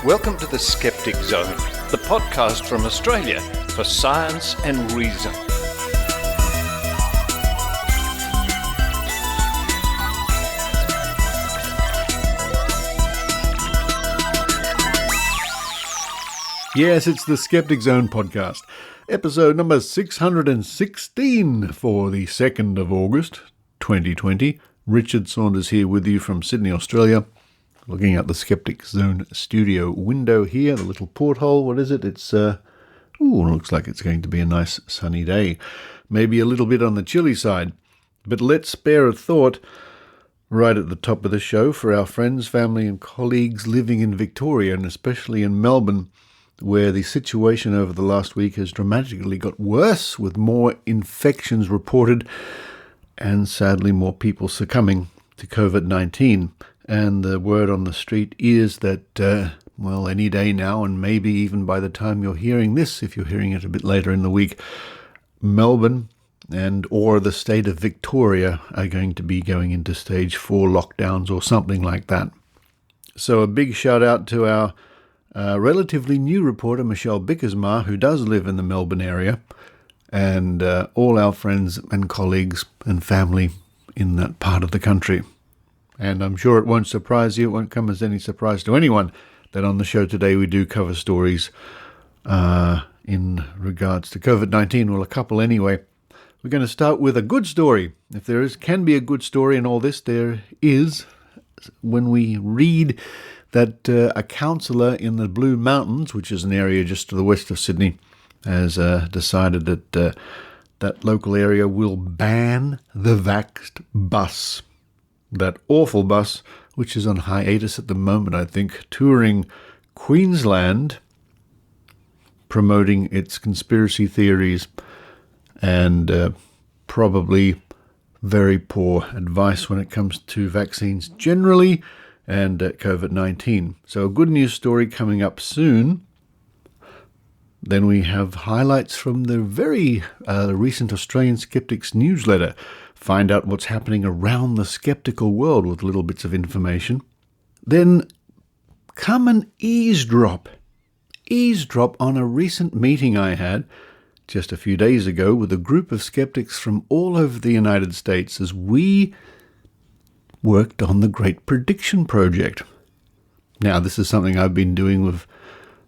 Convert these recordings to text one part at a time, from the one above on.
Welcome to the Skeptic Zone, the podcast from Australia for science and reason. Yes, it's the Skeptic Zone podcast, episode number 616 for the 2nd of August, 2020. Richard Saunders here with you from Sydney, Australia. Looking at the Skeptic Zone studio window here, the little porthole. What is it? It's, looks like it's going to be a nice sunny day. Maybe a little bit on the chilly side. But let's spare a thought right at the top of the show for our friends, family and colleagues living in Victoria and especially in Melbourne, where the situation over the last week has dramatically got worse with more infections reported and sadly more people succumbing to COVID-19. And the word on the street is that, any day now, and maybe even by the time you're hearing this, if you're hearing it a bit later in the week, Melbourne and or the state of Victoria are going to be going into stage 4 lockdowns or something like that. So a big shout out to our relatively new reporter, Michelle Bickersma, who does live in the Melbourne area, and all our friends and colleagues and family in that part of the country. And I'm sure it won't surprise you, it won't come as any surprise to anyone, that on the show today we do cover stories in regards to COVID-19, well, a couple anyway. We're going to start with a good story. If there can be a good story in all this, there is when we read that a councillor in the Blue Mountains, which is an area just to the west of Sydney, has decided that that local area will ban the VAXXED Bus. That awful bus, which is on hiatus at the moment, I think, touring Queensland, promoting its conspiracy theories and probably very poor advice when it comes to vaccines generally and COVID-19. So a good news story coming up soon. Then we have highlights from the very recent Australian Skeptics Newsletter. Find out what's happening around the skeptical world with little bits of information. Then come and eavesdrop on a recent meeting I had just a few days ago with a group of skeptics from all over the United States as we worked on the Great Prediction Project. Now, this is something I've been doing with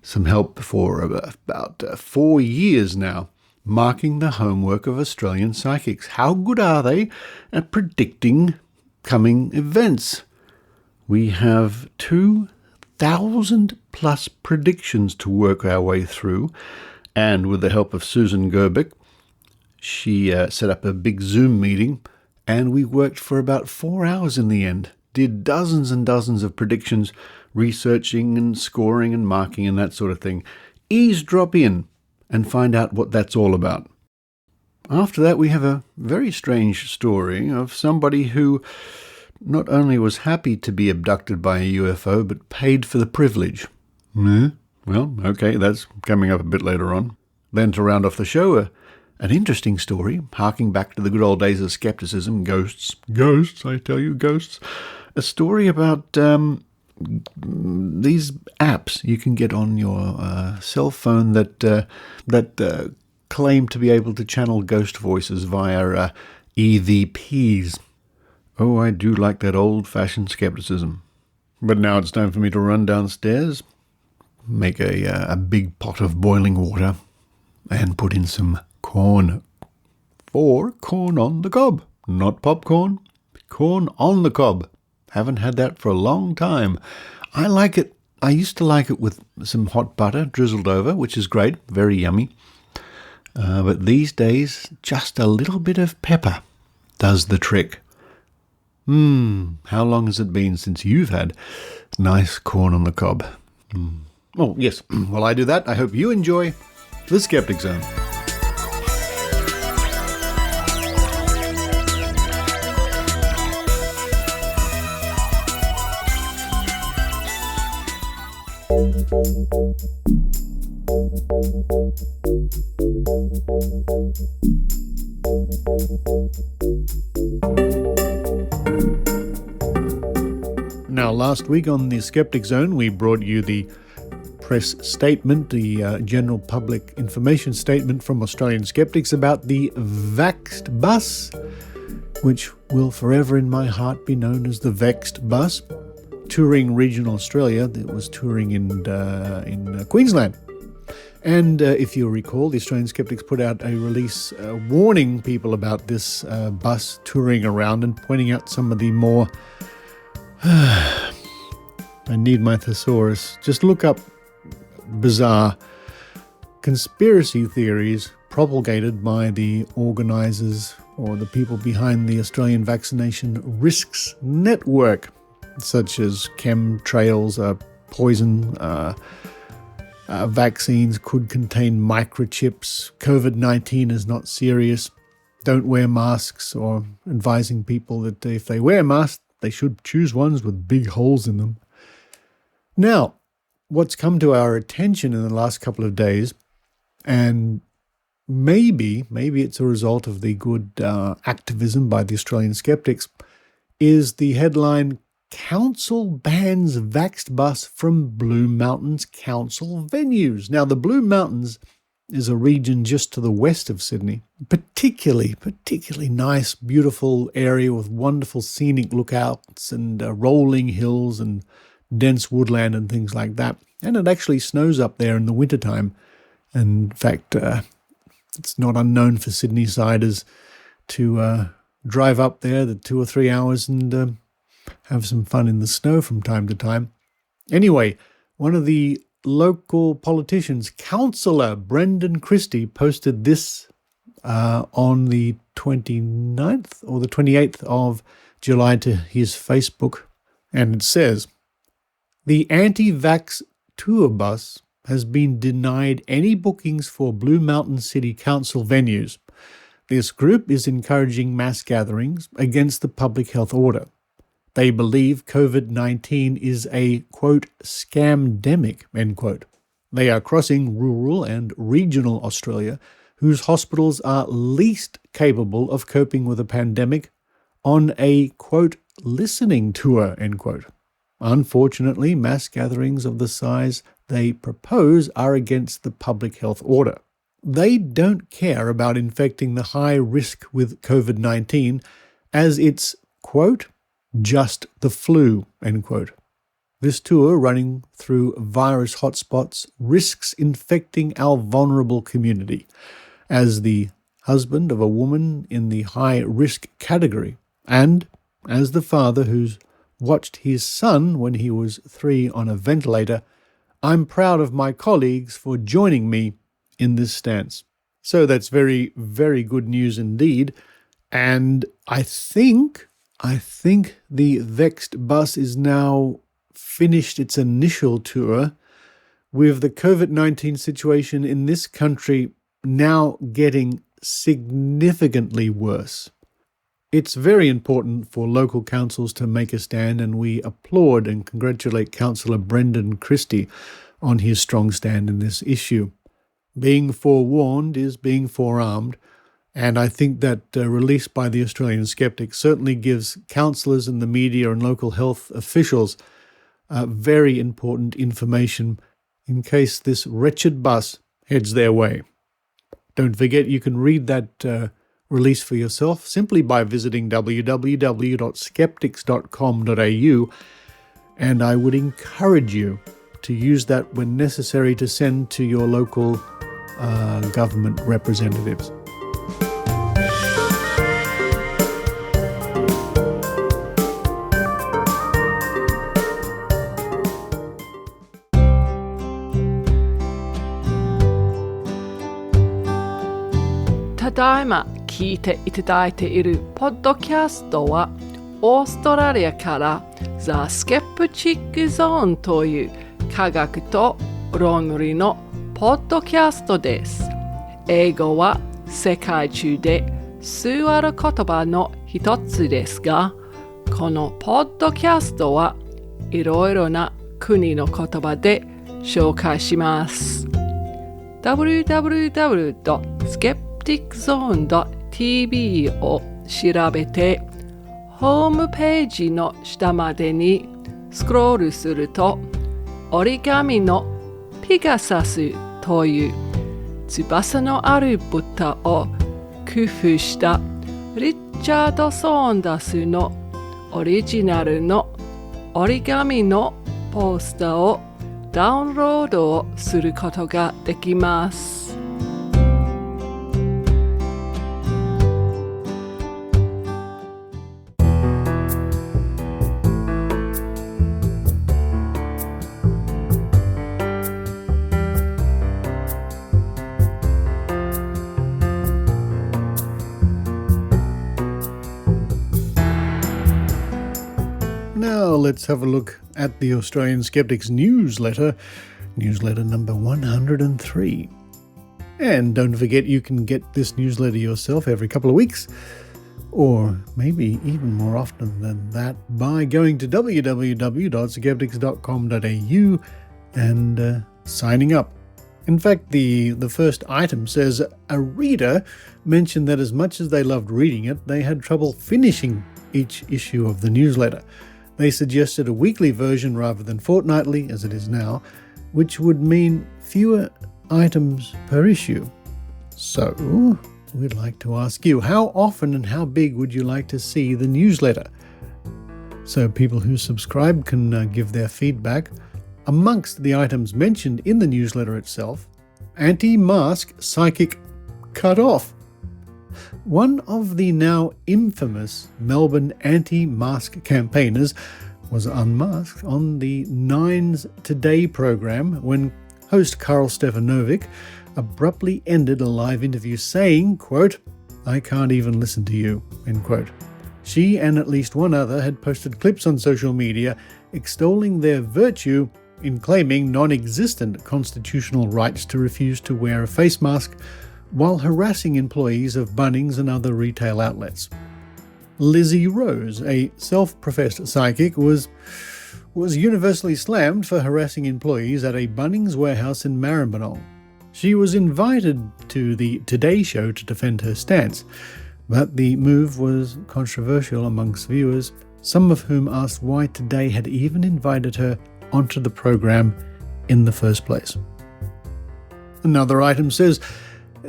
some help for about 4 years now, marking the homework of Australian psychics. How good are they at predicting coming events? We have 2,000 plus predictions to work our way through, and with the help of Susan Gerbic, she set up a big Zoom meeting, and we worked for about 4 hours in the end, did dozens and dozens of predictions, researching and scoring and marking and that sort of thing. Eavesdrop in and find out what that's all about. After that, we have a very strange story of somebody who not only was happy to be abducted by a UFO, but paid for the privilege. Well, okay, that's coming up a bit later on. Then to round off the show, an interesting story, harking back to the good old days of skepticism, ghosts, I tell you, ghosts. A story about these apps you can get on your cell phone that claim to be able to channel ghost voices via EVPs. Oh, I do like that old-fashioned skepticism. But now it's time for me to run downstairs, make a big pot of boiling water, and put in some corn. For corn on the cob, not popcorn. Corn on the cob. Haven't had that for a long time. I like it. I used to like it with some hot butter drizzled over, which is great, very yummy. But these days, just a little bit of pepper does the trick. How long has it been since you've had nice corn on the cob? Oh, yes. While I do that, I hope you enjoy the Skeptic Zone. Now, last week on the Skeptic Zone, we brought you the press statement, the general public information statement from Australian Skeptics about the VAXXED Bus, which will forever in my heart be known as the VAXXED Bus, touring regional Australia. It was touring in Queensland. And if you'll recall, the Australian Skeptics put out a release warning people about this bus touring around and pointing out some of the more... I need my thesaurus. Just look up bizarre conspiracy theories propagated by the organisers or the people behind the Australian Vaccination Risks Network, such as chemtrails, poison... vaccines could contain microchips, COVID-19 is not serious, don't wear masks, or advising people that if they wear masks, they should choose ones with big holes in them. Now, what's come to our attention in the last couple of days, and maybe it's a result of the good activism by the Australian Skeptics, is the headline, Council bans VAXXED Bus from Blue Mountains Council venues. Now, the Blue Mountains is a region just to the west of Sydney, particularly nice, beautiful area with wonderful scenic lookouts and rolling hills and dense woodland and things like that. And it actually snows up there in the wintertime. And in fact, it's not unknown for Sydney-siders to drive up there the 2 or 3 hours and have some fun in the snow from time to time. Anyway, one of the local politicians, Councillor Brendan Christie, posted this on the 29th or the 28th of July to his Facebook, and it says, the anti-vax tour bus has been denied any bookings for Blue Mountain City Council venues. This group is encouraging mass gatherings against the public health order. They believe COVID-19 is a, quote, scamdemic, end quote. They are crossing rural and regional Australia, whose hospitals are least capable of coping with a pandemic, on a, quote, listening tour, end quote. Unfortunately, mass gatherings of the size they propose are against the public health order. They don't care about infecting the high risk with COVID-19 as it's, quote, just the flu, end quote. This tour, running through virus hotspots, risks infecting our vulnerable community. As the husband of a woman in the high-risk category, and as the father who's watched his son when he was 3 on a ventilator, I'm proud of my colleagues for joining me in this stance. So that's very, very good news indeed. And I think the VAXXED Bus is now finished its initial tour, with the COVID-19 situation in this country now getting significantly worse. It's very important for local councils to make a stand, and we applaud and congratulate Councillor Brendan Christie on his strong stand in this issue. Being forewarned is being forearmed, and I think that release by the Australian Skeptics certainly gives councillors and the media and local health officials very important information in case this wretched bus heads their way. Don't forget you can read that release for yourself simply by visiting www.skeptics.com.au, and I would encourage you to use that when necessary to send to your local government representatives.ただいま聞いていただいているポッドキャストはオーストラリアから The Skeptic Zone という科学と論理のポッドキャストです。英語は世界中で数ある言葉の一つですが、このポッドキャストはいろいろな国の言葉で紹介します。www.skepticzone.tv を調べて、ホームページの下までにスクロールすると、折り紙のピガサスという翼のある豚を工夫したリチャード・ソーンダスのオリジナルの折り紙のポスターをダウンロードをすることができます。Now let's have a look at the Australian Skeptics Newsletter, newsletter number 103. And don't forget you can get this newsletter yourself every couple of weeks, or maybe even more often than that, by going to www.skeptics.com.au and signing up. In fact, the first item says a reader mentioned that as much as they loved reading it, they had trouble finishing each issue of the newsletter. They suggested a weekly version rather than fortnightly, as it is now, which would mean fewer items per issue. So, we'd like to ask you, how often and how big would you like to see the newsletter? So people who subscribe can give their feedback. Amongst the items mentioned in the newsletter itself, anti-mask psychic cut off. One of the now infamous Melbourne anti-mask campaigners was unmasked on the Nines Today program when host Karl Stefanovic abruptly ended a live interview saying, quote, "I can't even listen to you," end quote. She and at least one other had posted clips on social media extolling their virtue in claiming non-existent constitutional rights to refuse to wear a face mask while harassing employees of Bunnings and other retail outlets. Lizzie Rose, a self-professed psychic, was universally slammed for harassing employees at a Bunnings warehouse in Maribyrnong. She was invited to the Today Show to defend her stance, but the move was controversial amongst viewers, some of whom asked why Today had even invited her onto the program in the first place. Another item says,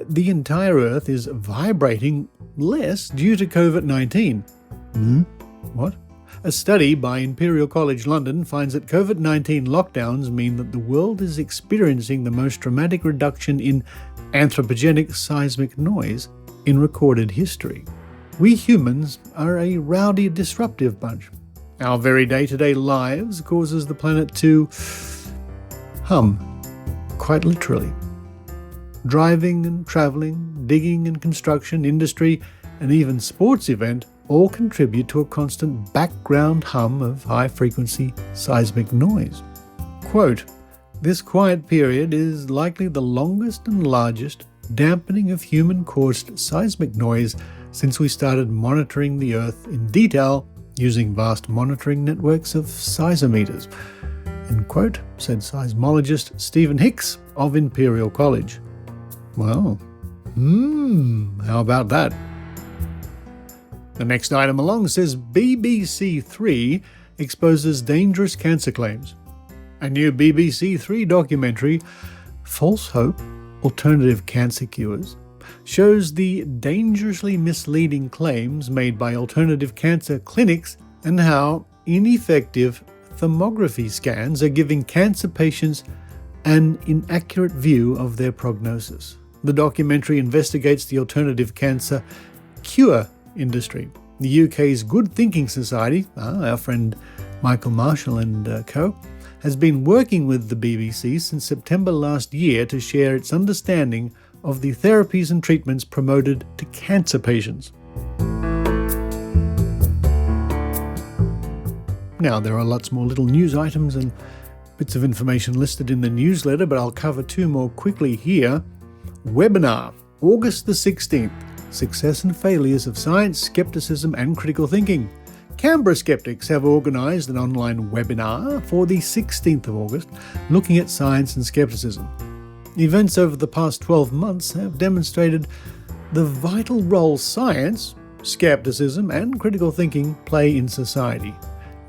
the entire Earth is vibrating less due to COVID-19. What? A study by Imperial College London finds that COVID-19 lockdowns mean that the world is experiencing the most dramatic reduction in anthropogenic seismic noise in recorded history. We humans are a rowdy, disruptive bunch. Our very day-to-day lives causes the planet to hum, quite literally. Driving and travelling, digging and construction, industry, and even sports event all contribute to a constant background hum of high-frequency seismic noise. Quote, "This quiet period is likely the longest and largest dampening of human-caused seismic noise since we started monitoring the Earth in detail using vast monitoring networks of seismometers," end quote, said seismologist Stephen Hicks of Imperial College. Well, how about that? The next item along says BBC 3 exposes dangerous cancer claims. A new BBC 3 documentary, False Hope, Alternative Cancer Cures, shows the dangerously misleading claims made by alternative cancer clinics and how ineffective thermography scans are giving cancer patients an inaccurate view of their prognosis. The documentary investigates the alternative cancer cure industry. The UK's Good Thinking Society, our friend Michael Marshall and co., has been working with the BBC since September last year to share its understanding of the therapies and treatments promoted to cancer patients. Now, there are lots more little news items and bits of information listed in the newsletter, but I'll cover two more quickly here. Webinar, August the 16th, Success and Failures of Science, Skepticism and Critical Thinking. Canberra Skeptics have organised an online webinar for the 16th of August looking at science and skepticism. Events over the past 12 months have demonstrated the vital role science, skepticism and critical thinking play in society.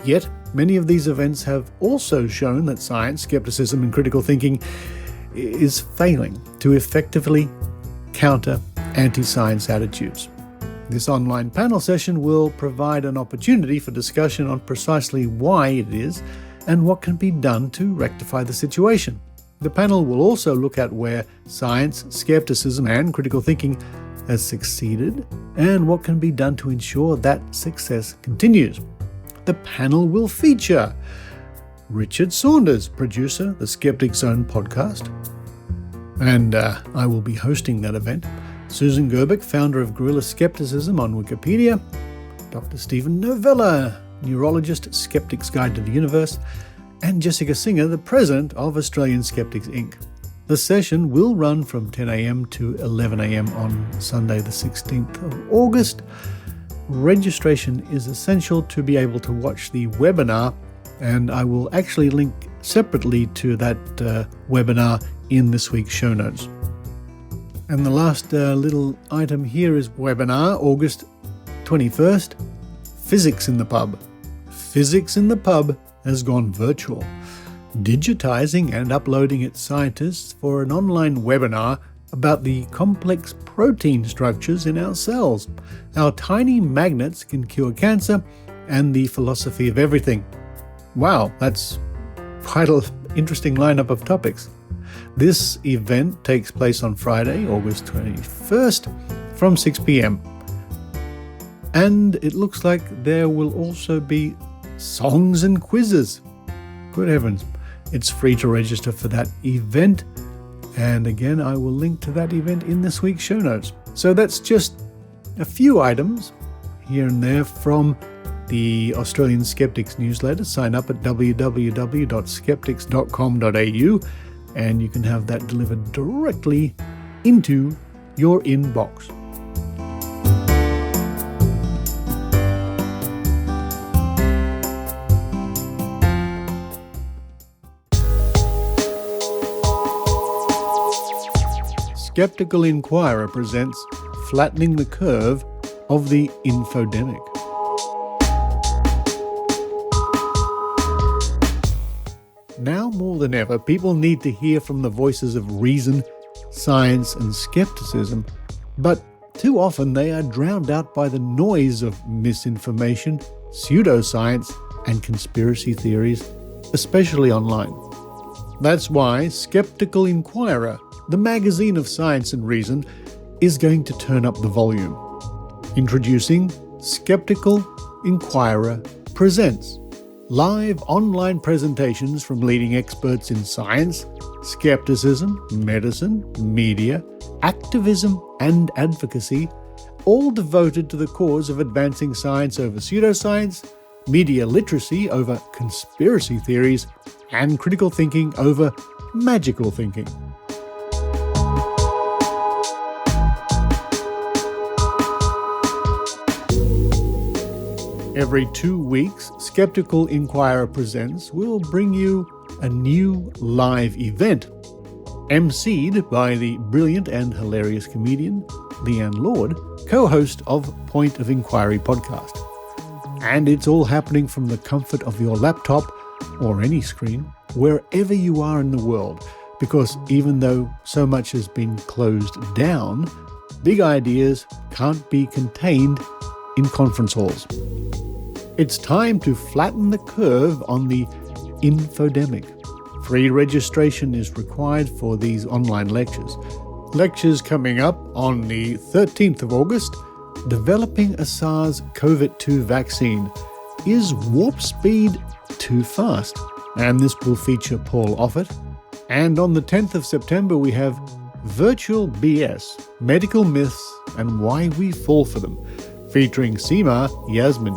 Yet, many of these events have also shown that science, skepticism, and critical thinking is failing to effectively counter anti-science attitudes. This online panel session will provide an opportunity for discussion on precisely why it is and what can be done to rectify the situation. The panel will also look at where science, skepticism, and critical thinking has succeeded and what can be done to ensure that success continues. The panel will feature Richard Saunders, producer of the Skeptic Zone podcast, and I will be hosting that event. Susan Gerbic, founder of Guerrilla Skepticism on Wikipedia, Dr. Stephen Novella, neurologist, Skeptics Guide to the Universe, and Jessica Singer, the president of Australian Skeptics Inc. The session will run from 10 a.m. to 11 a.m. on Sunday the 16th of August. Registration is essential to be able to watch the webinar, and I will actually link separately to that webinar in this week's show notes. And the last little item here is webinar, August 21st, Physics in the Pub. Physics in the Pub has gone virtual, digitizing and uploading its scientists for an online webinar about the complex protein structures in our cells, how tiny magnets can cure cancer, and the philosophy of everything. Wow, that's quite an interesting lineup of topics. This event takes place on Friday, August 21st from 6 p.m. And it looks like there will also be songs and quizzes. Good heavens. It's free to register for that event. And again, I will link to that event in this week's show notes. So that's just a few items here and there from the Australian Skeptics Newsletter. Sign up at www.skeptics.com.au and you can have that delivered directly into your inbox. Skeptical Inquirer presents Flattening the Curve of the Infodemic. Now more than ever, people need to hear from the voices of reason, science, and skepticism, but too often they are drowned out by the noise of misinformation, pseudoscience, and conspiracy theories, especially online. That's why Skeptical Inquirer, the magazine of science and reason, is going to turn up the volume. Introducing Skeptical Inquirer Presents, live online presentations from leading experts in science, skepticism, medicine, media, activism, and advocacy, all devoted to the cause of advancing science over pseudoscience, media literacy over conspiracy theories, and critical thinking over magical thinking. Every 2 weeks, Skeptical Inquirer Presents will bring you a new live event, emceed by the brilliant and hilarious comedian Leanne Lord, co-host of Point of Inquiry podcast. And it's all happening from the comfort of your laptop or any screen, wherever you are in the world, because even though so much has been closed down, big ideas can't be contained in conference halls. It's time to flatten the curve on the infodemic. Free registration is required for these online lectures. Lectures coming up on the 13th of August, Developing a SARS-CoV-2 Vaccine. Is warp speed too fast? And this will feature Paul Offit. And on the 10th of September we have Virtual BS, Medical Myths and Why We Fall for Them, featuring Seema Yasmin.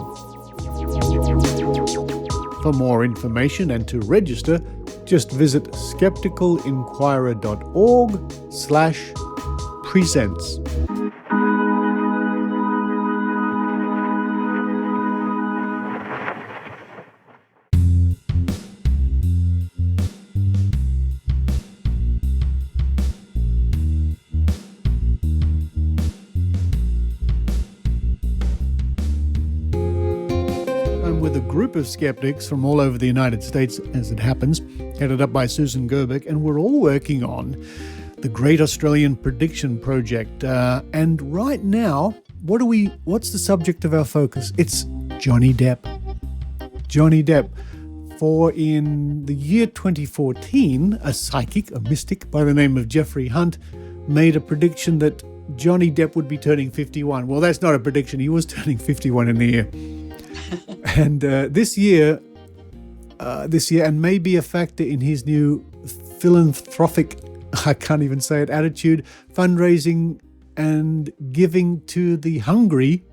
For more information and to register, just visit skepticalinquirer.org/presents. I'm with a group of skeptics from all over the United States, as it happens, headed up by Susan Gerbic, and we're all working on the Great Australian Prediction Project. And right now, what's the subject of our focus? It's Johnny Depp. Johnny Depp. For in the year 2014, a psychic, a mystic by the name of Jeffrey Hunt, made a prediction that Johnny Depp would be turning 51. Well, that's not a prediction. He was turning 51 in the year. And this year, and maybe a factor in his new philanthropic, I can't even say it, attitude, fundraising and giving to the hungry,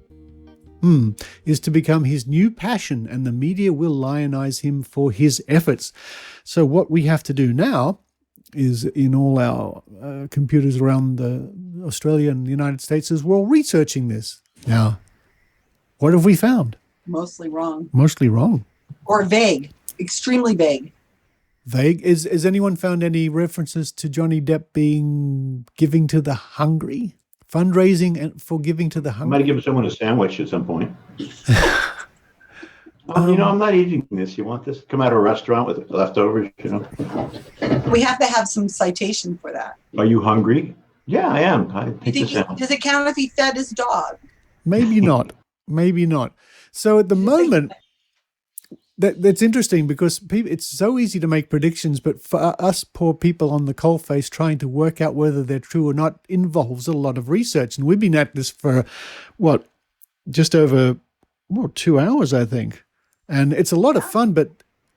is to become his new passion, and the media will lionize him for his efforts. So what we have to do now is, in all our computers around Australia and the United States, is we're all researching this. Now, what have we found? Mostly wrong. Mostly wrong. Or vague. Extremely vague. Vague? Has anyone found any references to Johnny Depp being giving to the hungry? Fundraising and for giving to the hungry? I might have given someone a sandwich at some point. I'm not eating this. You want this? Come out of a restaurant with leftovers, We have to have some citation for that. Are you hungry? Yeah, I am. I take the sandwich. Does it count if he fed his dog? Maybe not. Maybe not. So at the moment, that's interesting because it's so easy to make predictions, but for us poor people on the coalface trying to work out whether they're true or not involves a lot of research. And we've been at this for, just over 2 hours, I think. And it's a lot of fun, but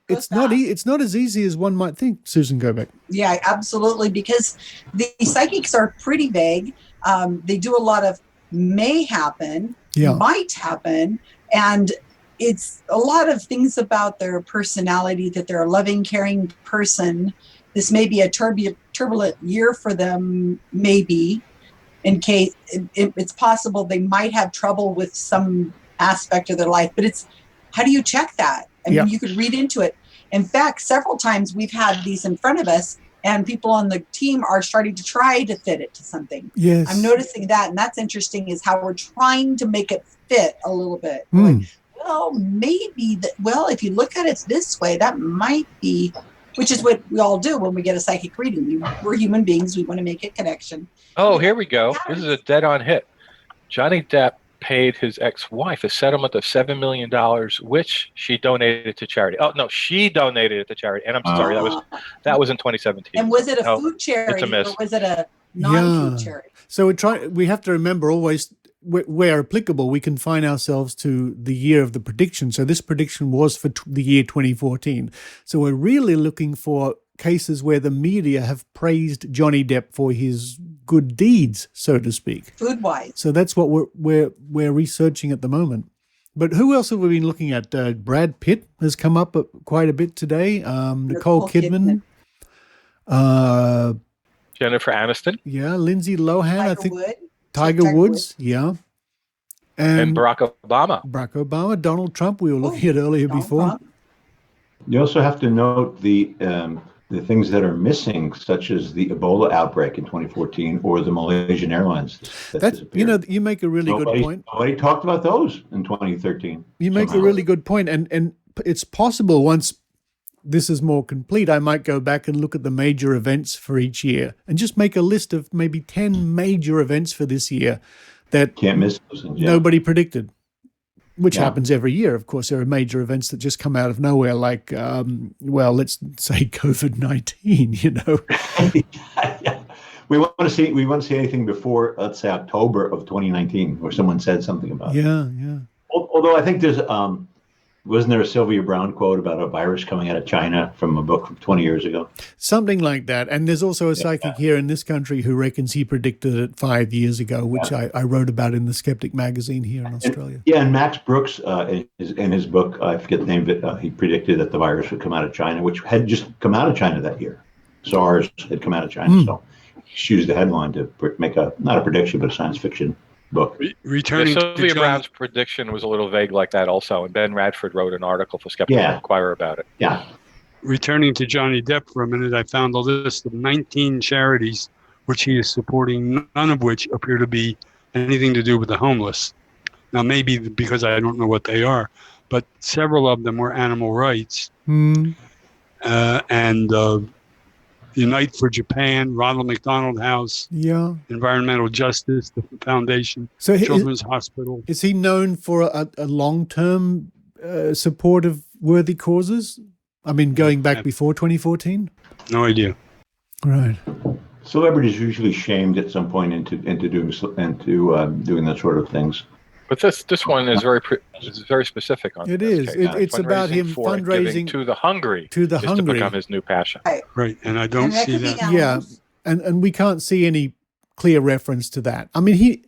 it's not as easy as one might think, Susan Gerbic. Yeah, absolutely, because the psychics are pretty vague. They do a lot of may happen, might happen, and it's a lot of things about their personality, that they're a loving, caring person. This may be a turbulent year for them, maybe, in case it's possible they might have trouble with some aspect of their life. But how do you check that? I mean, you could read into it. In fact, several times we've had these in front of us, and people on the team are starting to try to fit it to something. Yes. I'm noticing that, and that's interesting, is how we're trying to make it fit a little bit. Well, maybe if you look at it this way, that might be, which is what we all do when we get a psychic reading. We're human beings. We want to make a connection. Oh, here we go. This is a dead-on hit. Johnny Depp paid his ex-wife a settlement of $7 million, which she donated to charity. Oh, no, she donated it to charity. And I'm sorry, that was in 2017. And was it a food charity or was it a non-food charity? So we have to remember always, where applicable, we confine ourselves to the year of the prediction. So this prediction was for the year 2014. So we're really looking for cases where the media have praised Johnny Depp for his good deeds, so to speak. Food-wise. So that's what we're researching at the moment. But who else have we been looking at? Brad Pitt has come up quite a bit today. Nicole Kidman. Jennifer Aniston. Yeah, Lindsay Lohan. Tiger Woods, yeah. And Barack Obama, Donald Trump, we were looking at earlier before. Trump. You also have to note the things that are missing, such as the Ebola outbreak in 2014 or the Malaysian Airlines that disappeared. You make a really good point. Nobody talked about those in 2013. You make a really good point, and it's possible once this is more complete, I might go back and look at the major events for each year and just make a list of maybe 10 major events for this year that can't miss those things, nobody predicted, which happens every year. Of course, there are major events that just come out of nowhere, like, let's say COVID-19, We want to see anything before, let's say, October of 2019, where someone said something about it. Yeah. Although I think there's wasn't there a Sylvia Brown quote about a virus coming out of China from a book from 20 years ago? Something like that. And there's also a psychic here in this country who reckons he predicted it 5 years ago, which I wrote about in the Skeptic magazine here in Australia. And Max Brooks, in his book, I forget the name of it, he predicted that the virus would come out of China, which had just come out of China that year. SARS had come out of China. So he used the headline to make not a prediction, but a science fiction book. Returning Sylvia Brown's prediction was a little vague like that also, and Ben Radford wrote an article for Skeptics Inquirer about it. Yeah. Returning to Johnny Depp for a minute, I found a list of 19 charities which he is supporting, none of which appear to be anything to do with the homeless. Now, maybe because I don't know what they are, but several of them were animal rights. And Unite for Japan, Ronald McDonald House, Environmental Justice, the Foundation, Children's Hospital. Is he known for a long-term support of worthy causes? I mean, going back before 2014? No idea. Right. Celebrities are usually shamed at some point into doing that sort of things. But this one is very specific on it. Is. It's about him fundraising to the hungry. To become his new passion. Right. And I don't see that. Yeah. And we can't see any clear reference to that. I mean,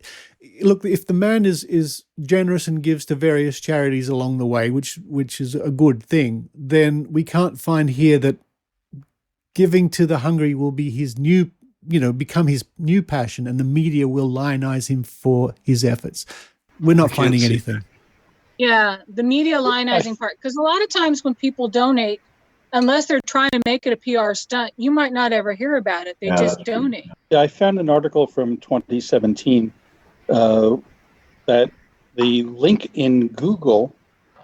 look, if the man is generous and gives to various charities along the way, which is a good thing, then we can't find here that giving to the hungry will be his new, become his new passion, and the media will lionize him for his efforts. We're not finding anything. Yeah, the media lionizing part, because a lot of times when people donate, unless they're trying to make it a PR stunt, you might not ever hear about it. They just donate. Yeah, I found an article from 2017 that the link in Google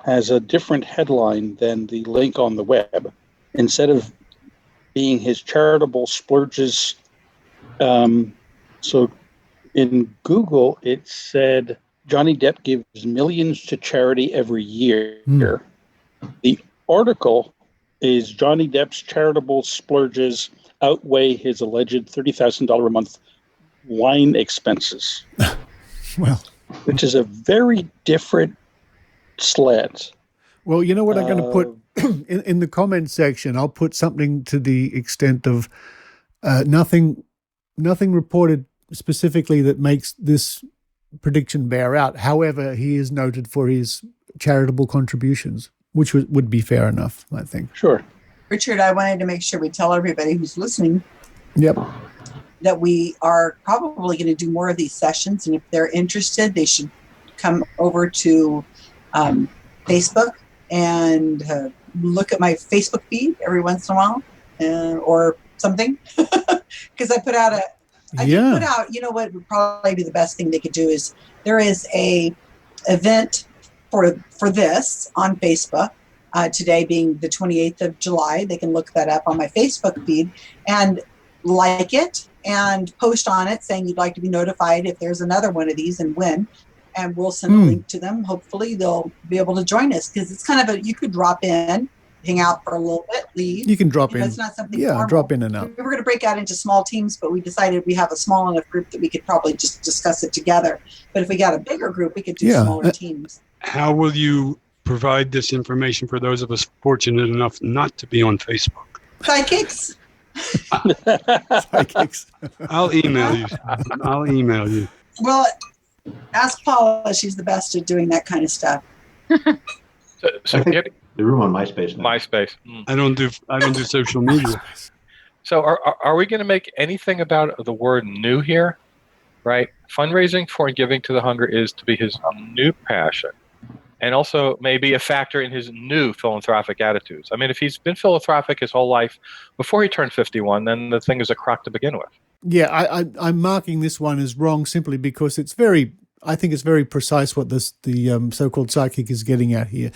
has a different headline than the link on the web. Instead of being his charitable splurges, so in Google it said Johnny Depp gives millions to charity every year. The article is Johnny Depp's charitable splurges outweigh his alleged $30,000 a month wine expenses. Well, which is a very different slant. Well, you know what I'm going to put in the comment section? I'll put something to the extent of nothing reported specifically that makes this prediction bear out. However, he is noted for his charitable contributions, which would be fair enough, I think. Sure. Richard, I wanted to make sure we tell everybody who's listening that we are probably going to do more of these sessions, and if they're interested, they should come over to Facebook and look at my Facebook feed every once in a while or something, because I put out you know what would probably be the best thing they could do is there is a event for this on Facebook today being the 28th of July. They can look that up on my Facebook feed and like it and post on it saying you'd like to be notified if there's another one of these and when, and we'll send a link to them. Hopefully they'll be able to join us, because it's kind of you could drop in, hang out for a little bit, leave. You can drop in. It's not something formal. Drop in and out. We were going to break out into small teams, but we decided we have a small enough group that we could probably just discuss it together. But if we got a bigger group, we could do smaller teams. How will you provide this information for those of us fortunate enough not to be on Facebook? Psychics. Psychics. I'll email you. Well, ask Paula. She's the best at doing that kind of stuff. So the room on MySpace now. MySpace. I don't do social media. So are we going to make anything about the word new here? Right? Fundraising for and giving to the hungry is to be his new passion. And also maybe a factor in his new philanthropic attitudes. I mean, if he's been philanthropic his whole life before he turned 51, then the thing is a crock to begin with. Yeah, I'm marking this one as wrong simply because I think it's very precise what the so-called psychic is getting at here.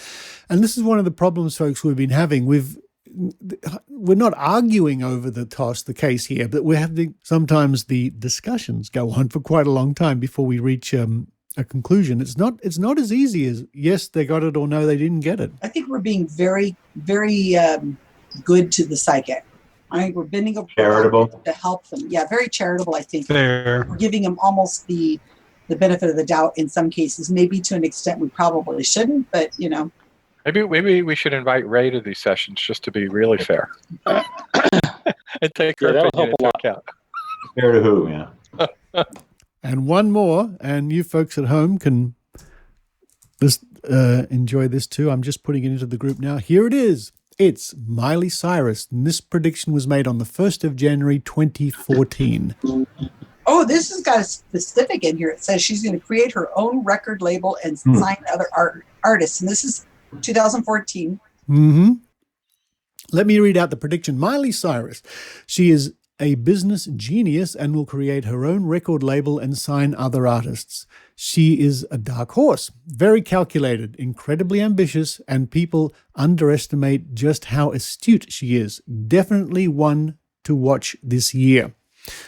And this is one of the problems, folks, we've been having. We're not arguing over the case here, but we're having sometimes the discussions go on for quite a long time before we reach a conclusion. It's not as easy as yes, they got it or no, they didn't get it. I think we're being very, very good to the psychic. I think we're bending over charitable to help them. Yeah, very charitable. I think fair. We're giving them almost the benefit of the doubt in some cases, maybe to an extent we probably shouldn't, but Maybe we should invite Ray to these sessions just to be really fair and take her opinion into account. Fair to who? Yeah. And one more, and you folks at home can just enjoy this too. I'm just putting it into the group now. Here it is. It's Miley Cyrus, and this prediction was made on the 1st of January, 2014. Oh, this has got a specific in here. It says she's going to create her own record label and sign other artists, and this is 2014. Let me read out the prediction. Miley Cyrus, she is a business genius and will create her own record label and sign other artists. She is a dark horse, very calculated, incredibly ambitious, and people underestimate just how astute she is. Definitely one to watch this year.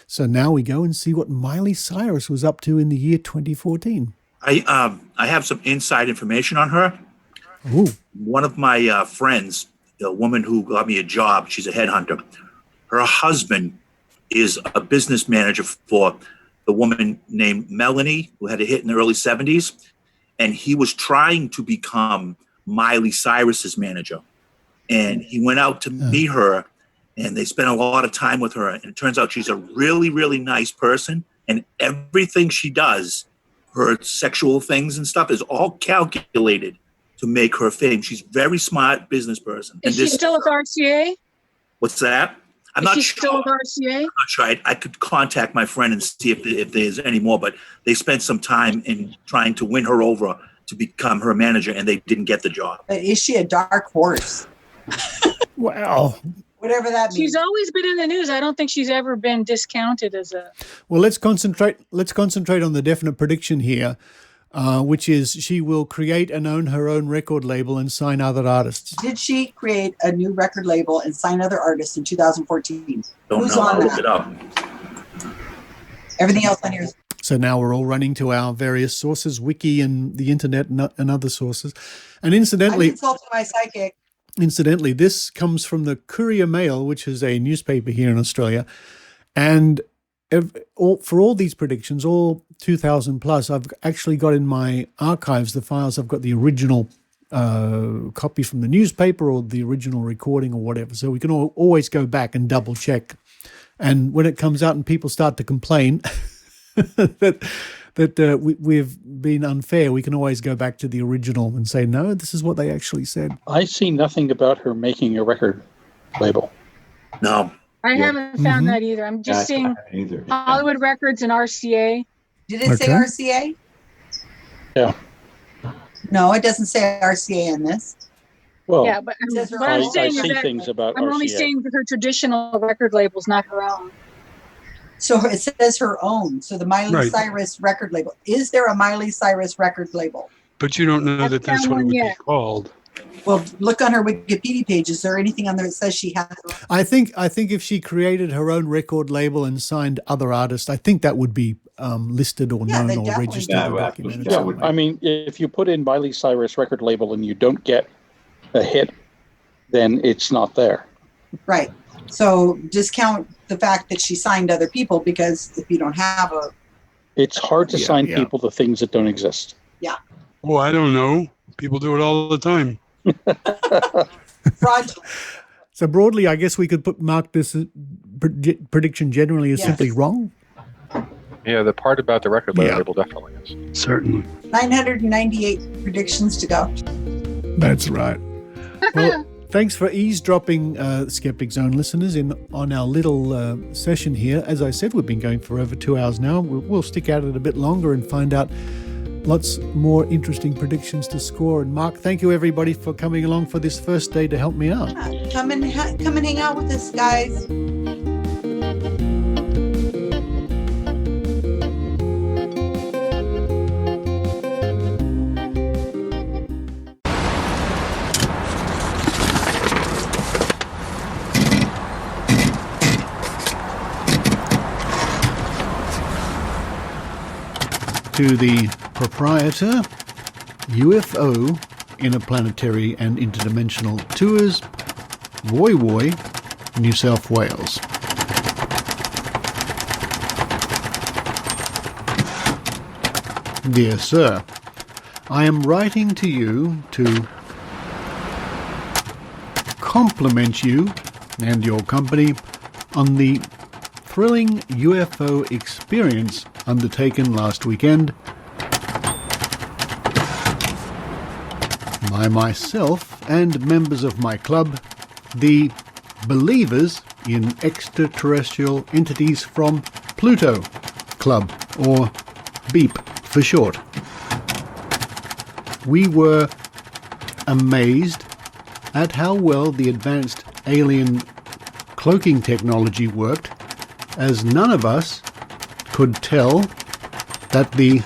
So now we go and see what Miley Cyrus was up to in the year 2014. I have some inside information on her. Ooh. One of my friends, the woman who got me a job, she's a headhunter. Her husband is a business manager for the woman named Melanie, who had a hit in the early 70s. And he was trying to become Miley Cyrus's manager. And he went out to meet her, and they spent a lot of time with her. And it turns out she's a really, really nice person. And everything she does, her sexual things and stuff, is all calculated to make her famous. She's a very smart business person. Is she still with RCA? What's that? I'm Is not she sure. still with RCA? I'm not sure. I could contact my friend and see if there's any more, but they spent some time in trying to win her over to become her manager, and they didn't get the job. Is she a dark horse? Wow. Whatever that means. She's always been in the news. I don't think she's ever been discounted as a... Well, let's concentrate on the definite prediction here, which is she will create and own her own record label and sign other artists. Did she create a new record label and sign other artists in 2014? Who's on that? Look it up. Everything else on here is... So now we're all running to our various sources, Wiki and the internet and other sources. And incidentally... I consulted my psychic. Incidentally, this comes from the Courier Mail, which is a newspaper here in Australia. And for all these predictions, all 2,000 plus, I've actually got in my archives, the files, I've got the original copy from the newspaper or the original recording or whatever. So we can always go back and double check. And when it comes out and people start to complain that we've been unfair, we can always go back to the original and say, no, this is what they actually said. I see nothing about her making a record label. No. I haven't found that either. I'm just seeing Hollywood Records and RCA. Did it say RCA? Yeah. No, it doesn't say RCA in this. Well, yeah, but what I'm saying is things about I'm RCA. only saying her traditional record labels, not her own. So it says her own. So the Miley Cyrus record label. Is there a Miley Cyrus record label? But you don't know that that's what it would be called. Well, look on her Wikipedia page. Is there anything on there that says she has? I think if she created her own record label and signed other artists, I think that would be listed or known or registered or documented. Yeah, I mean, if you put in Miley Cyrus record label and you don't get a hit, then it's not there. Right. So discount the fact that she signed other people, because if you don't have a... It's hard to sign people to things that don't exist. Yeah. Oh, I don't know. People do it all the time. Fraudulent. So broadly, I guess we could mark this prediction generally as simply wrong. Yeah, the part about the record label definitely is. Certainly. 998 predictions to go. That's right. Well, thanks for eavesdropping, Skeptic Zone listeners, on our little session here. As I said, we've been going for over 2 hours now. We'll stick at it a bit longer and find out lots more interesting predictions to score. And Mark, thank you everybody for coming along for this first day to help me out. Yeah, come and hang out with us, guys. To the proprietor, UFO, Interplanetary and Interdimensional Tours, Woy Woy, New South Wales. Dear Sir, I am writing to you to compliment you and your company on the thrilling UFO experience undertaken last weekend by myself and members of my club, the Believers in Extraterrestrial Entities from Pluto Club, or BEEP for short. We were amazed at how well the advanced alien cloaking technology worked as none of us could tell that the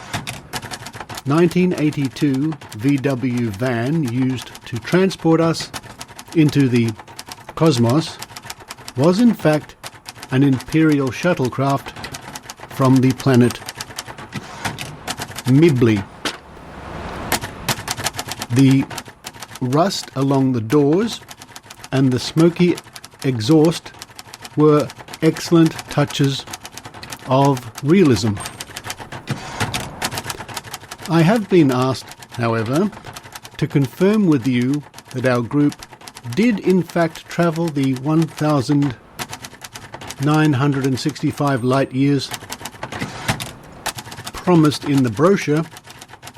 1982 VW van used to transport us into the cosmos was in fact an Imperial shuttlecraft from the planet Mibli. The rust along the doors and the smoky exhaust were excellent touches of realism. I have been asked, however, to confirm with you that our group did in fact travel the 1,965 light years promised in the brochure,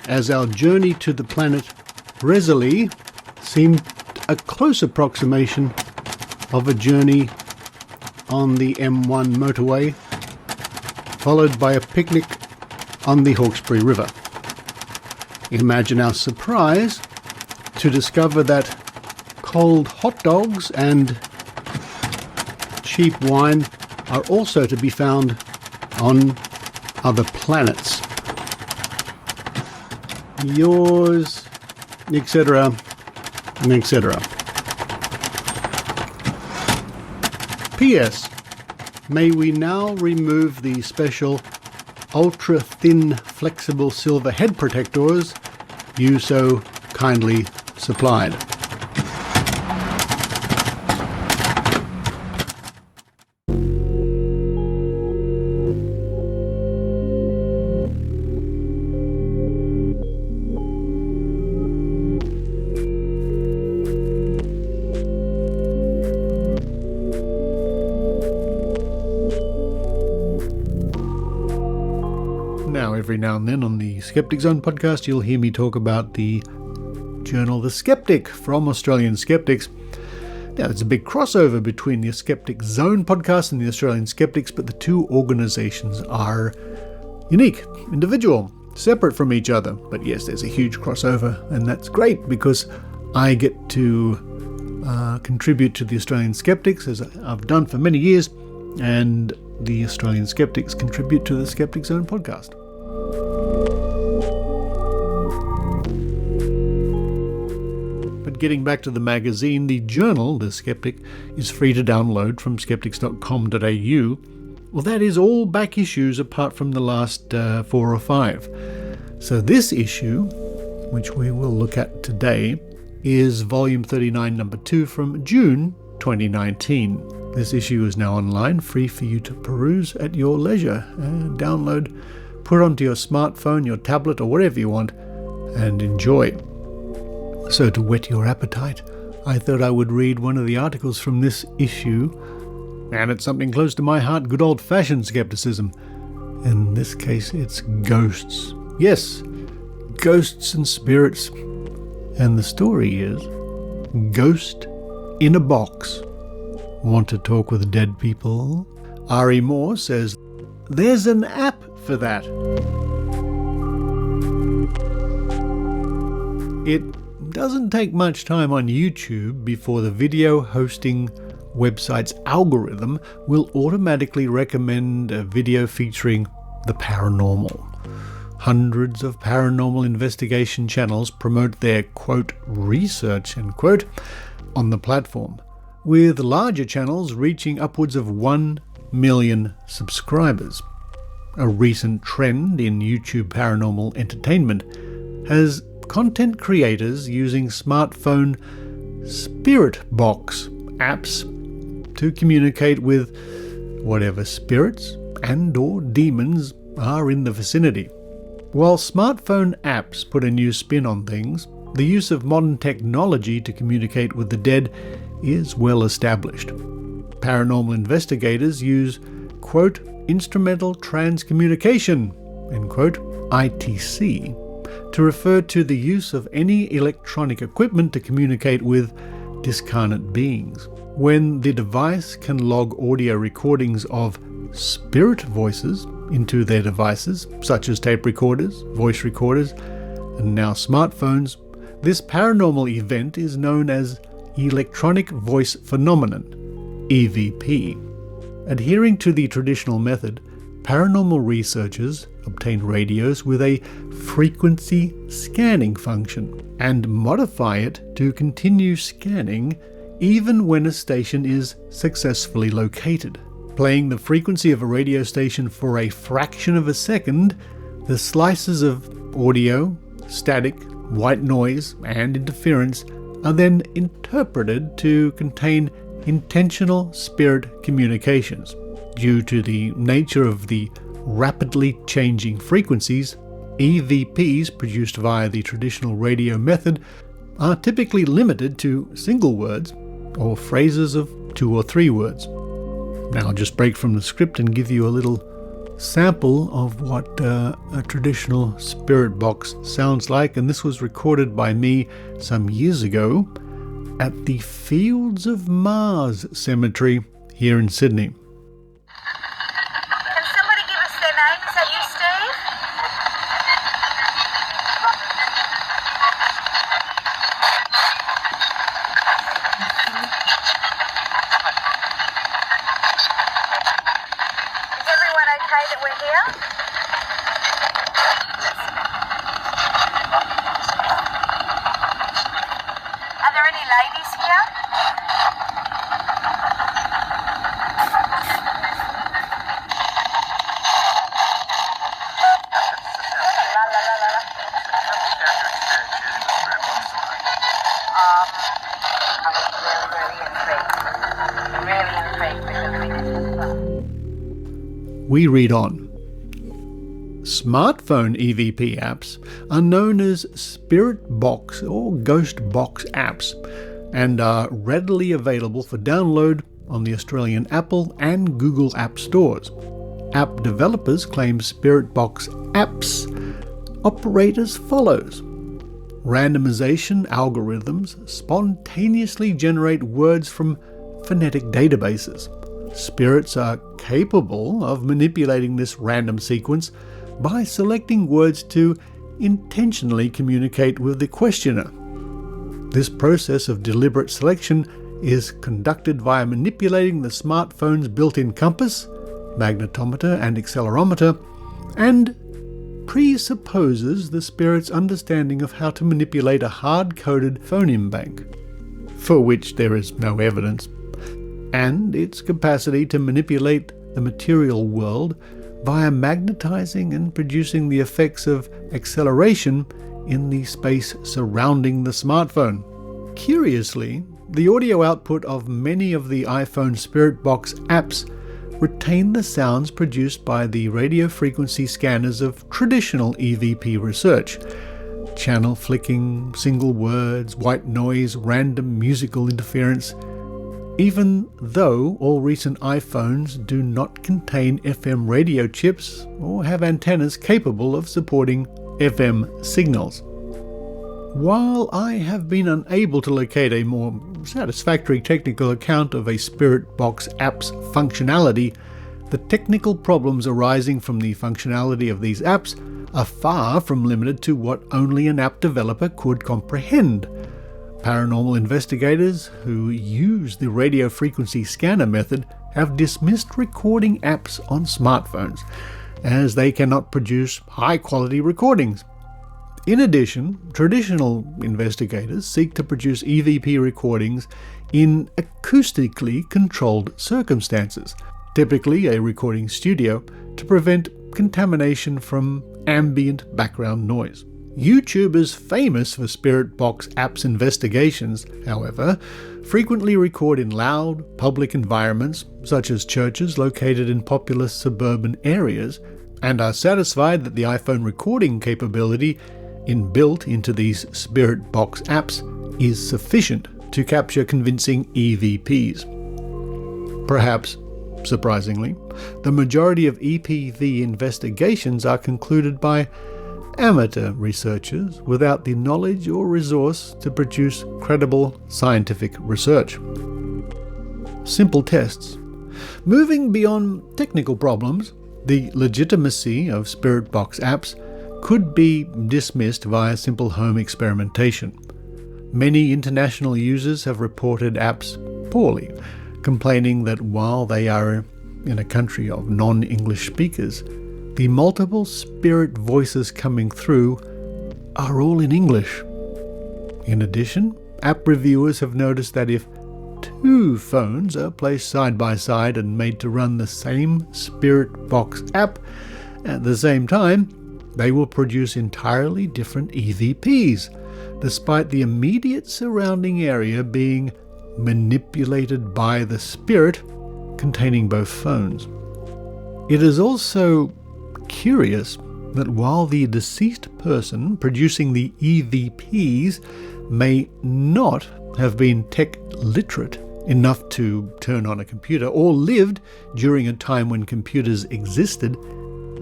as our journey to the planet Resili seemed a close approximation of a journey on the M1 motorway, followed by a picnic on the Hawkesbury River. Imagine our surprise to discover that cold hot dogs and cheap wine are also to be found on other planets. Yours, etc., etc. P.S. May we now remove the special ultra-thin flexible silver head protectors you so kindly supplied. Every now and then on the Skeptic Zone podcast, you'll hear me talk about the journal The Skeptic from Australian Skeptics. Now, there's a big crossover between the Skeptic Zone podcast and the Australian Skeptics, but the two organisations are unique, individual, separate from each other. But yes, there's a huge crossover, and that's great because I get to contribute to the Australian Skeptics, as I've done for many years, and the Australian Skeptics contribute to the Skeptic Zone podcast. But getting back to the magazine, the journal, The Skeptic, is free to download from skeptics.com.au. Well, that is all back issues apart from the last 4 or 5. So this issue, which we will look at today, is volume 39, number 2 from June 2019. This issue is now online, free for you to peruse at your leisure. Download, put onto your smartphone, your tablet, or whatever you want, and enjoy. So to whet your appetite, I thought I would read one of the articles from this issue, and it's something close to my heart, good old-fashioned skepticism. In this case, it's ghosts. Yes, ghosts and spirits. And the story is Ghost in a Box. Want to talk with dead people? Ari Moore says, there's an app for that. It doesn't take much time on YouTube before the video hosting website's algorithm will automatically recommend a video featuring the paranormal. Hundreds of paranormal investigation channels promote their, quote, research, end quote, on the platform, with larger channels reaching upwards of 1 million subscribers. A recent trend in YouTube paranormal entertainment has content creators using smartphone spirit box apps to communicate with whatever spirits and or demons are in the vicinity. While smartphone apps put a new spin on things, the use of modern technology to communicate with the dead is well established. Paranormal investigators use, quote, instrumental transcommunication, end quote, ITC, to refer to the use of any electronic equipment to communicate with discarnate beings. When the device can log audio recordings of spirit voices into their devices, such as tape recorders, voice recorders, and now smartphones, this paranormal event is known as Electronic Voice Phenomenon, EVP. Adhering to the traditional method, paranormal researchers obtain radios with a frequency scanning function and modify it to continue scanning even when a station is successfully located. Playing the frequency of a radio station for a fraction of a second, the slices of audio, static, white noise, and interference are then interpreted to contain intentional spirit communications. Due to the nature of the rapidly changing frequencies, EVPs produced via the traditional radio method are typically limited to single words or phrases of 2 or 3 words. Now I'll just break from the script and give you a little sample of what a traditional spirit box sounds like, and this was recorded by me some years ago at the Fields of Mars Cemetery here in Sydney. Can somebody give us their name? Is that you, Steve? Is everyone okay that we're here? Are there any ladies here? La la la la la. I was really intrigued because We read on. Smartphone EVP apps are known as Spirit Box or Ghost Box apps and are readily available for download on the Australian Apple and Google App Stores. App developers claim Spirit Box apps operate as follows. Randomization algorithms spontaneously generate words from phonetic databases. Spirits are capable of manipulating this random sequence by selecting words to intentionally communicate with the questioner. This process of deliberate selection is conducted via manipulating the smartphone's built-in compass, magnetometer and accelerometer, and presupposes the spirit's understanding of how to manipulate a hard-coded phoneme bank, for which there is no evidence, and its capacity to manipulate the material world via magnetizing and producing the effects of acceleration in the space surrounding the smartphone. Curiously, the audio output of many of the iPhone Spirit Box apps retain the sounds produced by the radio frequency scanners of traditional EVP research. Channel flicking, single words, white noise, random musical interference. Even though all recent iPhones do not contain FM radio chips or have antennas capable of supporting FM signals. While I have been unable to locate a more satisfactory technical account of a Spirit Box app's functionality, the technical problems arising from the functionality of these apps are far from limited to what only an app developer could comprehend. Paranormal investigators who use the radio frequency scanner method have dismissed recording apps on smartphones, as they cannot produce high-quality recordings. In addition, traditional investigators seek to produce EVP recordings in acoustically controlled circumstances, typically a recording studio, to prevent contamination from ambient background noise. YouTubers famous for Spirit Box apps investigations, however, frequently record in loud, public environments, such as churches located in populous suburban areas, and are satisfied that the iPhone recording capability inbuilt into these Spirit Box apps is sufficient to capture convincing EVPs. Perhaps, surprisingly, the majority of EPV investigations are concluded by amateur researchers without the knowledge or resource to produce credible scientific research. Simple tests. Moving beyond technical problems, the legitimacy of Spirit Box apps could be dismissed via simple home experimentation. Many international users have reported apps poorly, complaining that while they are in a country of non-English speakers, the multiple spirit voices coming through are all in English. In addition, app reviewers have noticed that if two phones are placed side by side and made to run the same Spirit Box app at the same time, they will produce entirely different EVPs, despite the immediate surrounding area being manipulated by the spirit containing both phones. It is also curious that while the deceased person producing the EVPs may not have been tech literate enough to turn on a computer or lived during a time when computers existed,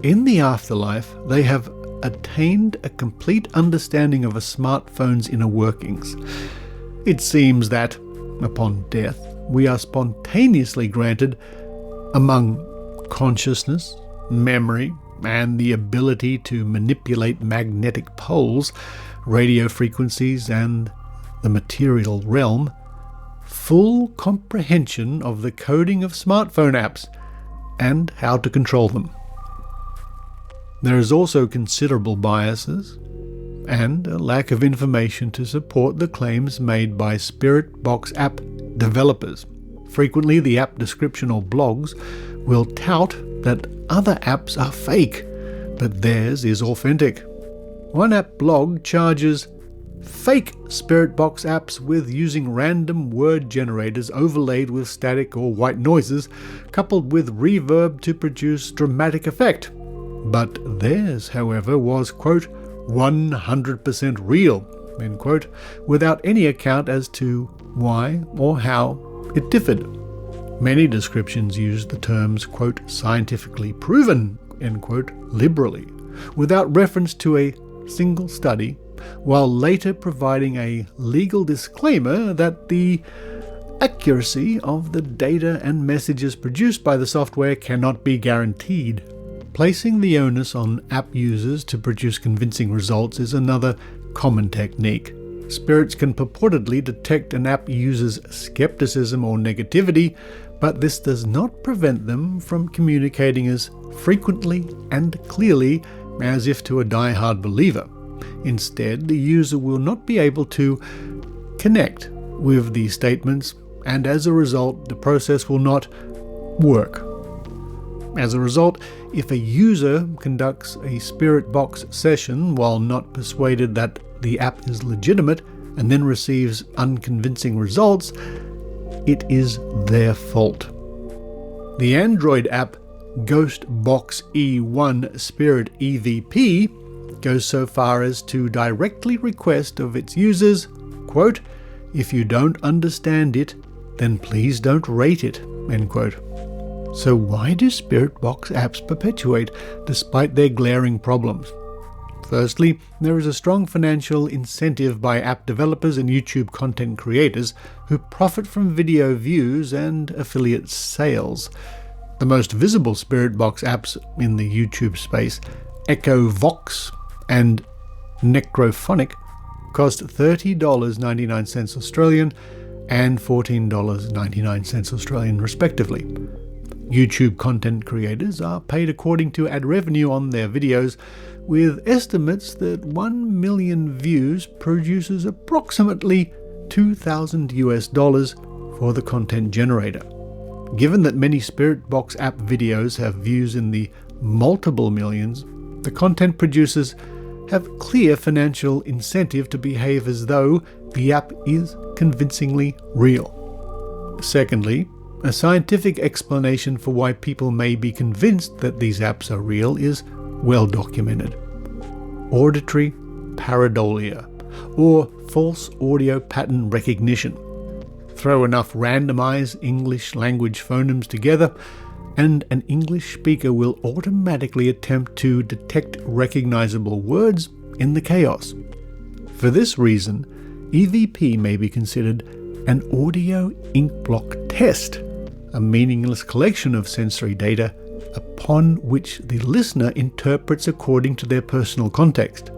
in the afterlife they have attained a complete understanding of a smartphone's inner workings. It seems that, upon death, we are spontaneously granted, among consciousness, memory, and the ability to manipulate magnetic poles, radio frequencies, and the material realm, full comprehension of the coding of smartphone apps and how to control them. There is also considerable biases and a lack of information to support the claims made by Spirit Box app developers. Frequently, the app description or blogs will tout that other apps are fake, but theirs is authentic. One app blog charges fake Spirit Box apps with using random word generators overlaid with static or white noises, coupled with reverb to produce dramatic effect. But theirs, however, was, quote, 100% real, end quote, without any account as to why or how it differed. Many descriptions use the terms, quote, scientifically proven, end quote, liberally, without reference to a single study, while later providing a legal disclaimer that the accuracy of the data and messages produced by the software cannot be guaranteed. Placing the onus on app users to produce convincing results is another common technique. Spirits can purportedly detect an app user's skepticism or negativity, but this does not prevent them from communicating as frequently and clearly as if to a die-hard believer. Instead, the user will not be able to connect with these statements, and as a result, the process will not work. As a result, if a user conducts a Spirit Box session while not persuaded that the app is legitimate and then receives unconvincing results, it is their fault. The Android app Ghostbox E1 Spirit EVP goes so far as to directly request of its users, quote, if you don't understand it, then please don't rate it, end quote. So why do Spirit Box apps perpetuate despite their glaring problems? Firstly, there is a strong financial incentive by app developers and YouTube content creators who profit from video views and affiliate sales. The most visible Spirit Box apps in the YouTube space, Echo Vox and Necrophonic, cost $30.99 Australian and $14.99 Australian respectively. YouTube content creators are paid according to ad revenue on their videos, with estimates that 1 million views produces approximately $2,000 for the content generator. Given that many Spirit Box app videos have views in the multiple millions, the content producers have clear financial incentive to behave as though the app is convincingly real. Secondly, a scientific explanation for why people may be convinced that these apps are real is well documented. Auditory pareidolia, or false audio pattern recognition. Throw enough randomized English language phonemes together, and an English speaker will automatically attempt to detect recognizable words in the chaos. For this reason, EVP may be considered an audio ink block test, a meaningless collection of sensory data upon which the listener interprets according to their personal context.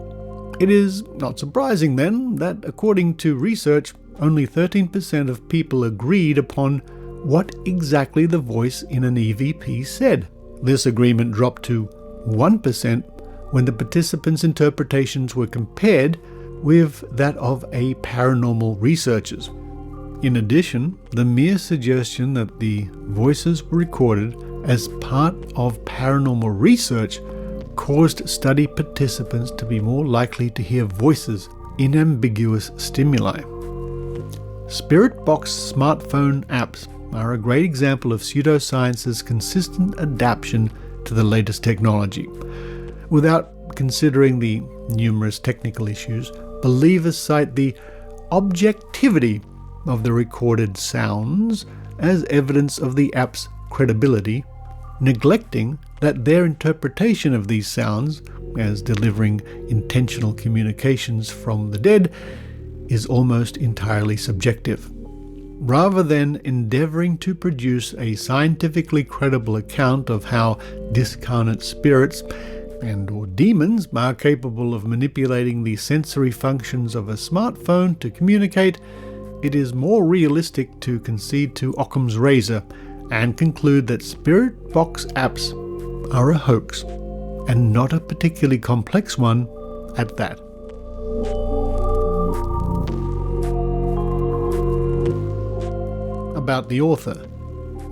It is not surprising then that, according to research, only 13% of people agreed upon what exactly the voice in an EVP said. This agreement dropped to 1% when the participants' interpretations were compared with that of a paranormal researcher's. In addition, the mere suggestion that the voices were recorded as part of paranormal research caused study participants to be more likely to hear voices in ambiguous stimuli. Spirit Box smartphone apps are a great example of pseudoscience's consistent adaptation to the latest technology. Without considering the numerous technical issues, believers cite the objectivity of the recorded sounds as evidence of the app's credibility, neglecting that their interpretation of these sounds as delivering intentional communications from the dead is almost entirely subjective. Rather than endeavoring to produce a scientifically credible account of how discarnate spirits and/or demons are capable of manipulating the sensory functions of a smartphone to communicate, it is more realistic to concede to Occam's razor and conclude that Spirit Box apps are a hoax, and not a particularly complex one at that. About the author.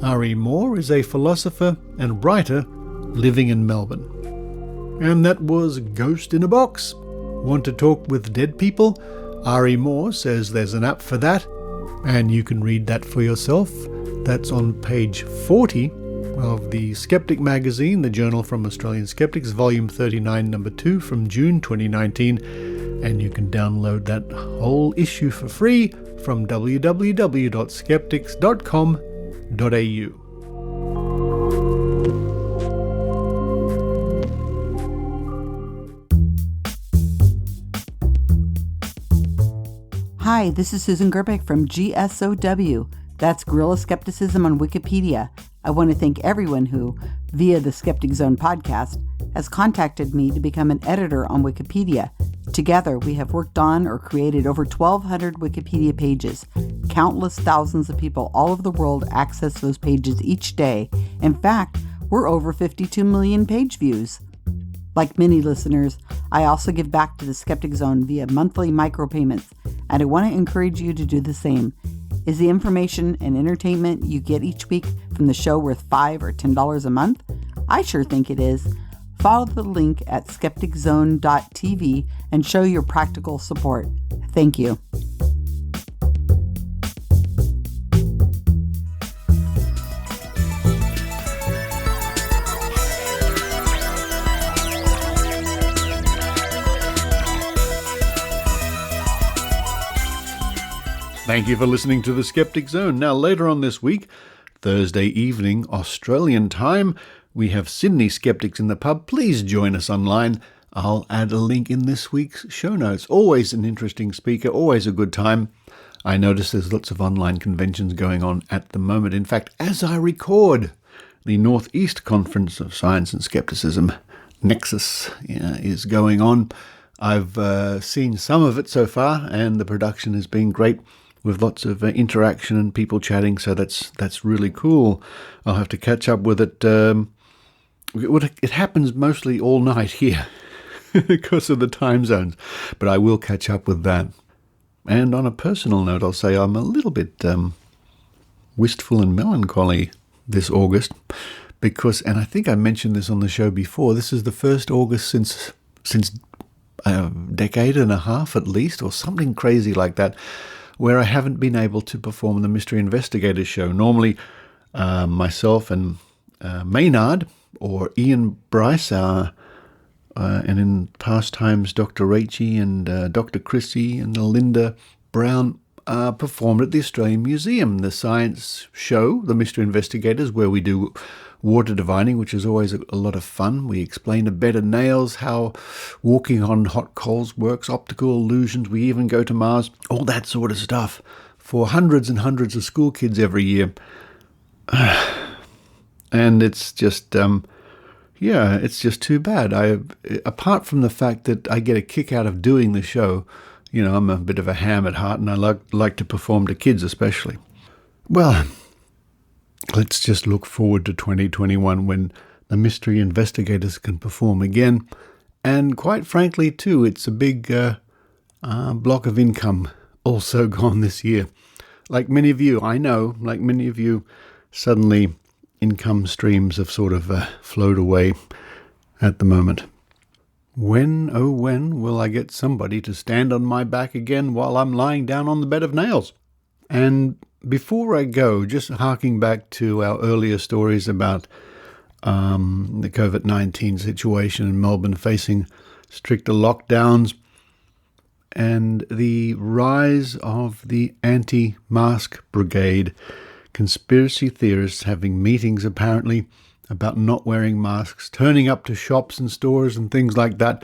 Ari Moore is a philosopher and writer living in Melbourne. And that was Ghost in a Box. Want to talk with dead people? Ari Moore says there's an app for that, and you can read that for yourself. That's on page 40 of the Skeptic magazine, the journal from Australian Skeptics, volume 39, number 2 from June 2019, and you can download that whole issue for free from www.skeptics.com.au. Hi, this is Susan Gerbic from GSOW. That's Guerrilla Skepticism on Wikipedia. I want to thank everyone who, via the Skeptic Zone podcast, has contacted me to become an editor on Wikipedia. Together, we have worked on or created over 1,200 Wikipedia pages. Countless thousands of people all over the world access those pages each day. In fact, we're over 52 million page views. Like many listeners, I also give back to the Skeptic Zone via monthly micropayments, and I want to encourage you to do the same. Is the information and entertainment you get each week from the show worth $5 or $10 a month? I sure think it is. Follow the link at skepticzone.tv and show your practical support. Thank you. Thank you for listening to the Skeptic Zone. Now, later on this week, Thursday evening, Australian time, we have Sydney Skeptics in the pub. Please join us online. I'll add a link in this week's show notes. Always an interesting speaker, always a good time. I notice there's lots of online conventions going on at the moment. In fact, as I record, the Northeast Conference of Science and Skepticism, Nexus, is going on. I've seen some of it so far, and the production has been great, with lots of interaction and people chatting, so that's really cool. I'll have to catch up with it. It happens mostly all night here because of the time zones, but I will catch up with that. And on a personal note, I'll say I'm a little bit wistful and melancholy this August because, and I think I mentioned this on the show before, this is the first August since a decade and a half at least, or something crazy like that, where I haven't been able to perform the Mystery Investigators show. Normally, myself and Maynard or Ian Bryce, and in past times, Dr. Rachie and Dr. Chrissy and Linda Brown performed at the Australian Museum, the science show, the Mystery Investigators, where we do water divining, which is always a lot of fun. We explain a bed of nails, how walking on hot coals works, optical illusions. We even go to Mars, all that sort of stuff for hundreds and hundreds of school kids every year. And it's just, it's just too bad. Apart from the fact that I get a kick out of doing the show, I'm a bit of a ham at heart, and I like to perform to kids especially. Well, let's just look forward to 2021 when the mystery investigators can perform again. And quite frankly, too, it's a big block of income also gone this year. Like many of you, I know, like many of you, suddenly income streams have sort of flowed away at the moment. When, oh when, will I get somebody to stand on my back again while I'm lying down on the bed of nails? And before I go, just harking back to our earlier stories about the COVID-19 situation in Melbourne facing stricter lockdowns and the rise of the anti-mask brigade, conspiracy theorists having meetings apparently about not wearing masks, turning up to shops and stores and things like that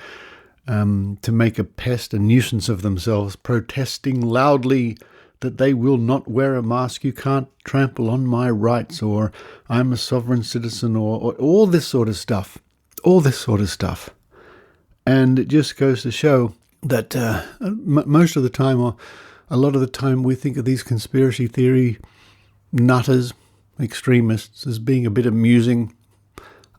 to make a pest and nuisance of themselves, protesting loudly that they will not wear a mask, you can't trample on my rights, or I'm a sovereign citizen, or all this sort of stuff. All this sort of stuff. And it just goes to show that most of the time, or a lot of the time, we think of these conspiracy theory nutters, extremists, as being a bit amusing,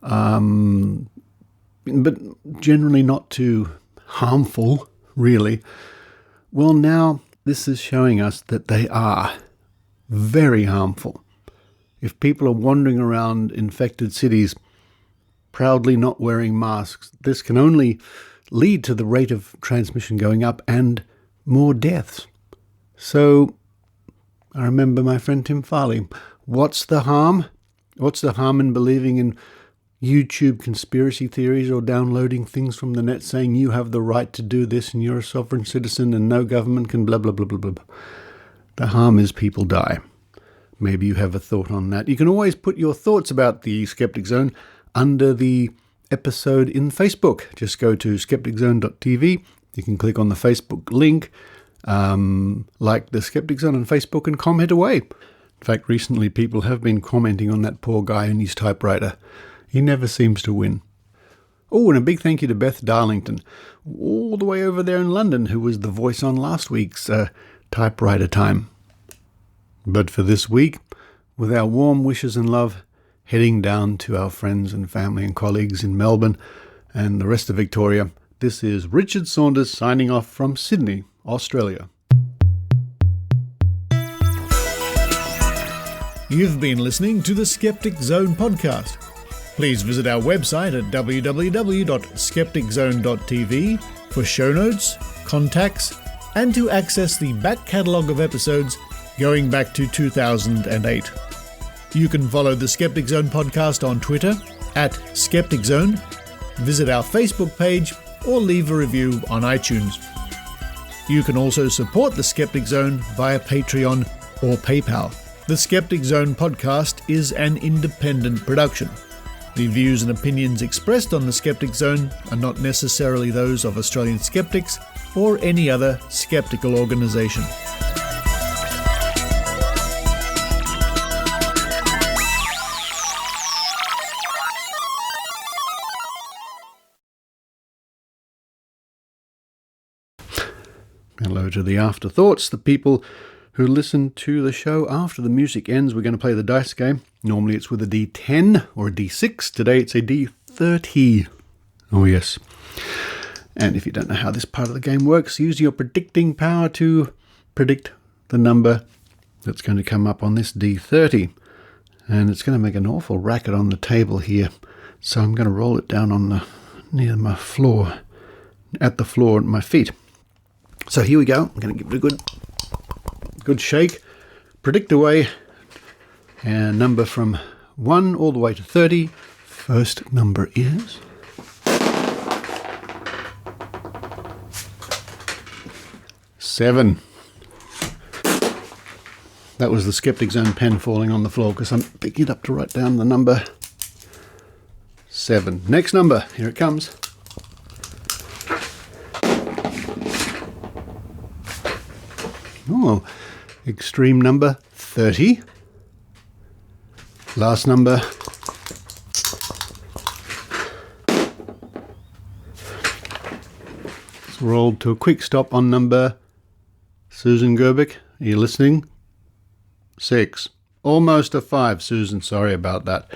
but generally not too harmful, really. Well, now this is showing us that they are very harmful. If people are wandering around infected cities proudly not wearing masks, this can only lead to the rate of transmission going up and more deaths. So I remember my friend Tim Farley. What's the harm? What's the harm in believing in YouTube conspiracy theories or downloading things from the net saying you have the right to do this and you're a sovereign citizen and no government can blah, blah, blah, blah, blah. The harm is people die. Maybe you have a thought on that. You can always put your thoughts about the Skeptic Zone under the episode in Facebook. Just go to skepticzone.tv. You can click on the Facebook link, like the Skeptic Zone on Facebook, and comment away. In fact, recently people have been commenting on that poor guy and his typewriter. He never seems to win. Oh, and a big thank you to Beth Darlington, all the way over there in London, who was the voice on last week's Typewriter Time. But for this week, with our warm wishes and love, heading down to our friends and family and colleagues in Melbourne and the rest of Victoria, this is Richard Saunders signing off from Sydney, Australia. You've been listening to the Skeptic Zone podcast. Please visit our website at www.skepticzone.tv for show notes, contacts, and to access the back catalogue of episodes going back to 2008. You can follow the Skeptic Zone podcast on Twitter at Skeptic Zone, visit our Facebook page, or leave a review on iTunes. You can also support the Skeptic Zone via Patreon or PayPal. The Skeptic Zone podcast is an independent production. The views and opinions expressed on the Skeptic Zone are not necessarily those of Australian Skeptics or any other skeptical organisation. Hello to the afterthoughts, the people who listen to the show after the music ends. We're going to play the dice game. Normally it's with a D10 or a D6. Today it's a D30. Oh yes. And if you don't know how this part of the game works, use your predicting power to predict the number that's going to come up on this D30. And it's going to make an awful racket on the table here. So I'm going to roll it down on near my floor, at the floor at my feet. So here we go. I'm going to give it a good shake. Predict away. And number from 1 all the way to 30. First number is 7. That was the Skeptic Zone pen falling on the floor because I'm picking it up to write down the number 7. Next number. Here it comes. Oh, extreme number 30. Last number. It's rolled to a quick stop on number. Susan Gerbic, are you listening? 6. Almost a 5, Susan. Sorry about that.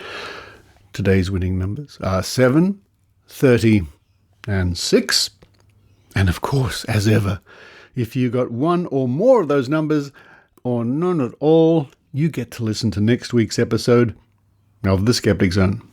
Today's winning numbers are 7, 30, and 6. And of course, as ever, if you got one or more of those numbers, or none at all, you get to listen to next week's episode of The Skeptic Zone.